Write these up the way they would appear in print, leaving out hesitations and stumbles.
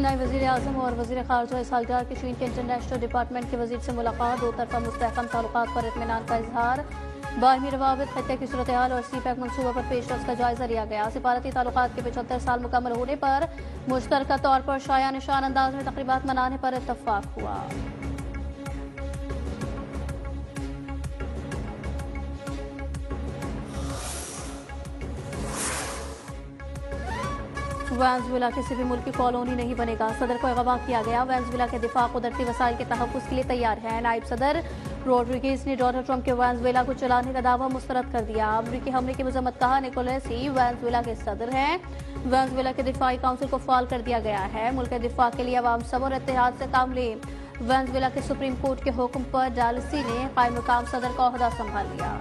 नए वज़ीर आज़म और वज़ीर ख़ारजा सालगार की चीन के इंटरनेशनल डिपार्टमेंट के वज़ीर से मुलाकात, दो तरफ़ा मुस्तहकम ताल्लुकात पर इत्मीनान का इजहार। बाहमी रवाबित, खत्ते की सूरत हाल और सीपैक मनसूबा पर पेशरफ्त का जायजा लिया गया। सिफारती ताल्लुकात के 75 साल मुकम्मल होने पर मुश्तरका तौर पर शाया निशान अंदाज में तक़रीबात मनाने पर इत्तफ़ाक़ हुआ। वेनेजुएला किसी भी मुल्क की कॉलोनी नहीं बनेगा, सदर को अगवा किया गया। वेनेजुएला के दिफा कुदरती वसाइल के तहफ़्फ़ुज़ के लिए तैयार है। नायब सदर रोड्रिगेज ने डोनाल्ड ट्रंप के वेनेजुएला को चलाने का दावा मुस्तरद कर दिया। अमरीकी हमले की मज़म्मत, कहा निकोलस ही वेनेजुएला के सदर हैं। वेनेजुएला के दिफाई काउंसिल को फ़ाल कर दिया गया है। मुल्क के दिफा के लिए अवाम सब और इत्तेहाद से काम लें। वेनेजुएला के सुप्रीम कोर्ट के हुक्म पर डालसी ने कायम मकाम सदर का ओहदा संभाल लिया।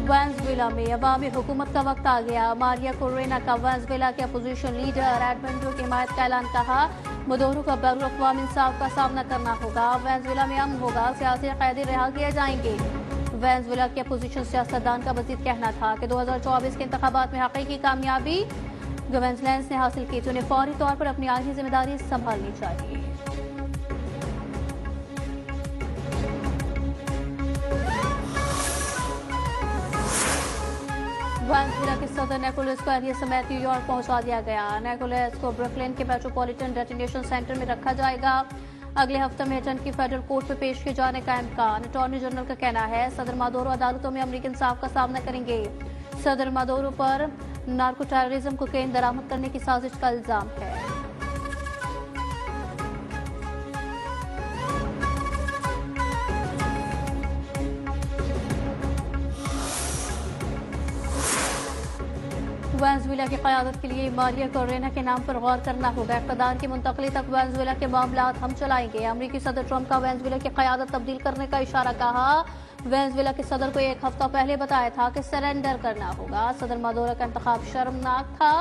वेनेजुएला में अवामी हुकूमत का वक्त आ गया। मारिया कोरेना का वेनेजुएला के अपोजिशन लीडर एडमंडो की हिमायत का ऐलान, कहा मदोरो का बैनुल-अक़वामी इंसाफ का सामना करना होगा। वेनेजुएला में अमन होगा, सियासी कैदी रिहा किए जाएंगे। वेनेजुएला के अपोजिशन सियासतदान का मजीद कहना था कि 2024 के इंतखाबात में हकीकी कामयाबी वेनेजुएलेंस ने हासिल की तो उन्हें फौरी तौर पर अपनी आईनी जिम्मेदारी संभालनी चाहिए। वेनेजुएला के सदर निकोलस को एरिया समेत न्यूयॉर्क पहुंचा दिया गया। निकोलस को ब्रुकलिन के मेट्रोपॉलिटन डेटिनेशन सेंटर में रखा जाएगा। अगले हफ्ते में अटन की फेडरल कोर्ट में पेश किए जाने का इम्कान। अटॉर्नी जनरल का कहना है सदर मादोरो अदालतों में अमरीकी इंसाफ का सामना करेंगे। सदर मादोरो पर नार्को टेररिज्म कोकेन बरामद करने की साजिश का इल्जाम है। वेनेजुएला की क़यादत के लिए मारिया कोरेना के नाम पर गौर करना होगा। इक़्तिदार की मुंतकली तक वेनेजुएला के मामलात हम चलाएंगे। अमरीकी सदर ट्रंप का वेनेजुएला की क़यादत तब्दील करने का इशारा, कहा वेनेजुएला के सदर को एक हफ्ता पहले बताया था कि सरेंडर करना होगा। सदर मादोरो का इंतखाब शर्मनाक था।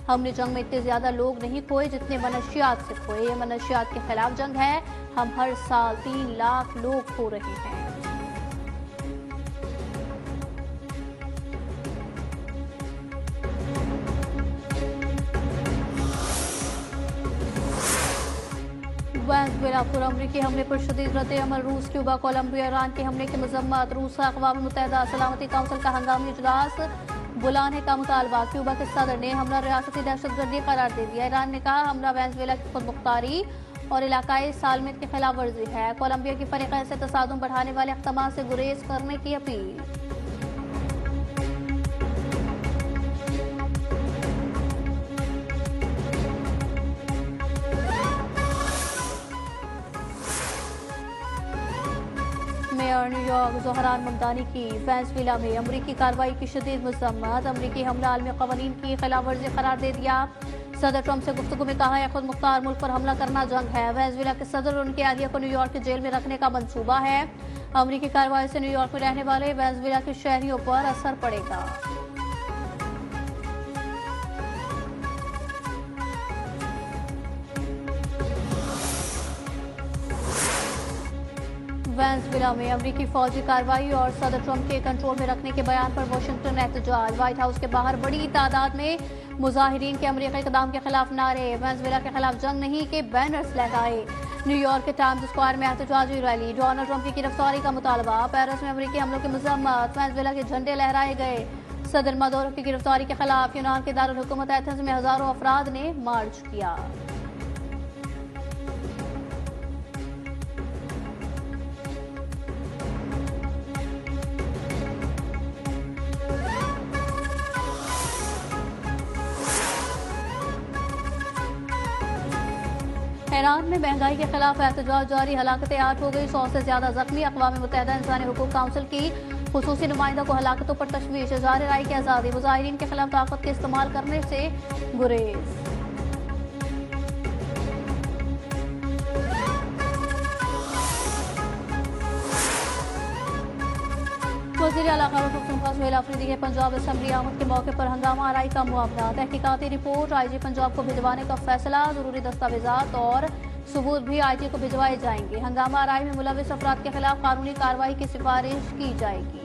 हमने जंग में इतने ज्यादा लोग नहीं खोए जितने मनशियात से खोए। ये मनशियात के खिलाफ जंग है। हम हर साल 3 लाख लोग खो रहे हैं। वेनेजुएला पर अमरीकी हमले पर शदीद रद्द-ए-अमल। रूस, क्यूबा, कोलंबिया, ईरान के हमले की मजम्मत। रूस का अक़वाम मुत्तहिदा सलामती काउंसिल का हंगामी इजलास बुलाने का मुतालबा। क्यूबा के सदर ने हमला रियासती दहशतगर्दी करार दे दिया। ईरान ने कहा हमला वेनेजुएला की खुदमुख्तारी और इलाकाई सालमियत की खिलाफ वर्जी है। कोलंबिया की फरीक़ से तसादुम बढ़ाने वाले इक़दाम से गुरेज करने की appeal. Mayor New York Zohran Mamdani की वेनेजुएला में अमरीकी कार्रवाई की शदीद मज़म्मत। अमरीकी हमला आलमी क़वानीन की खिलाफ वर्जी करार दे दिया। सदर ट्रंप से गुफ्तगू में कहा यह खुद मुख्तार मुल्क पर हमला करना जंग है। वेनेजुएला के सदर और उनके एहलिया को न्यूयॉर्क की जेल में रखने का मंसूबा है। अमरीकी कार्रवाई से न्यूयॉर्क में रहने वाले वेनेजुएला के शहरियों पर असर पड़ेगा। वेनेजुएला में अमरीकी फौजी कार्रवाई और सदर ट्रंप के कंट्रोल में रखने के बयान पर वाशिंगटन एहतजाज। व्हाइट हाउस के बाहर बड़ी तादाद में मुजाहिरीन के अमरीकी इक़दाम के खिलाफ नारे, वेनेजुएला के खिलाफ जंग नहीं के बैनर्स लहराए। न्यूयॉर्क के टाइम्स स्क्वायर में एहतजाजी रैली। डोनाल्ड ट्रंप की गिरफ्तारी का मुतालबा। पेरिस में अमरीकी हमलों की मज़म्मत। वेनेजुएला के झंडे लहराए गए। सदर मादोरो की गिरफ्तारी के खिलाफ यूनान के दारुल हुकूमत एथेंस में हजारों अफराद ने मार्च किया। ईरान में महंगाई के खिलाफ एहतजाज जारी। हलाकतें 8 हो गई, 100 से ज्यादा जख्मी। अक़वाम मुत्तहिदा इंसानी हुकूक काउंसिल की खुसूसी नुमाइंदा को हलाकतों पर तशवीश। इज़हार राय की आज़ादी, मुजाहिरीन के खिलाफ ताकत के इस्तेमाल करने से गुरेज। वज़ीर आला सुहेल आफरीदी के पंजाब असम्बली आमद के मौके पर हंगामा आराई का मुआवजा। तहकीकाती रिपोर्ट IG पंजाब को भिजवाने का फैसला। जरूरी दस्तावेजात और सबूत भी IG को भिजवाए जाएंगे। हंगामा आराई में मुलविस अफराद के खिलाफ कानूनी कार्रवाई की सिफारिश की जाएगी।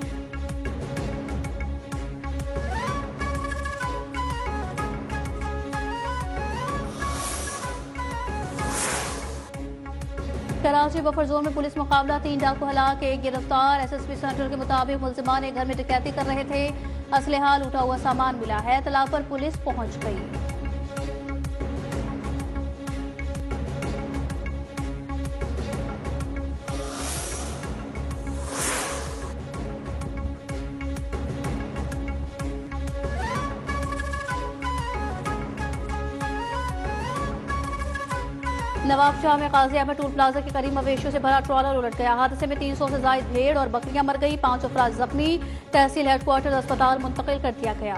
कराची बफर जोन में पुलिस मुकाबला, 3 डाकू हलाक, 1 गिरफ्तार। SSP सेंट्रल के मुताबिक मुलजिमान एक घर में डकैती कर रहे थे। असलहा लूटा हुआ सामान मिला है। इत्तला पर पुलिस पहुंच गई। नवाब शाह में काजी अहमद टूल प्लाजा के करीब मवेशियों से भरा ट्रॉलर उलट गया। हादसे में 300 से ज्यादा भेड़ और बकरियां मर गई, 5 अफराद जख्मी। तहसील हेडक्वार्टर अस्पताल मुंतकिल कर दिया गया।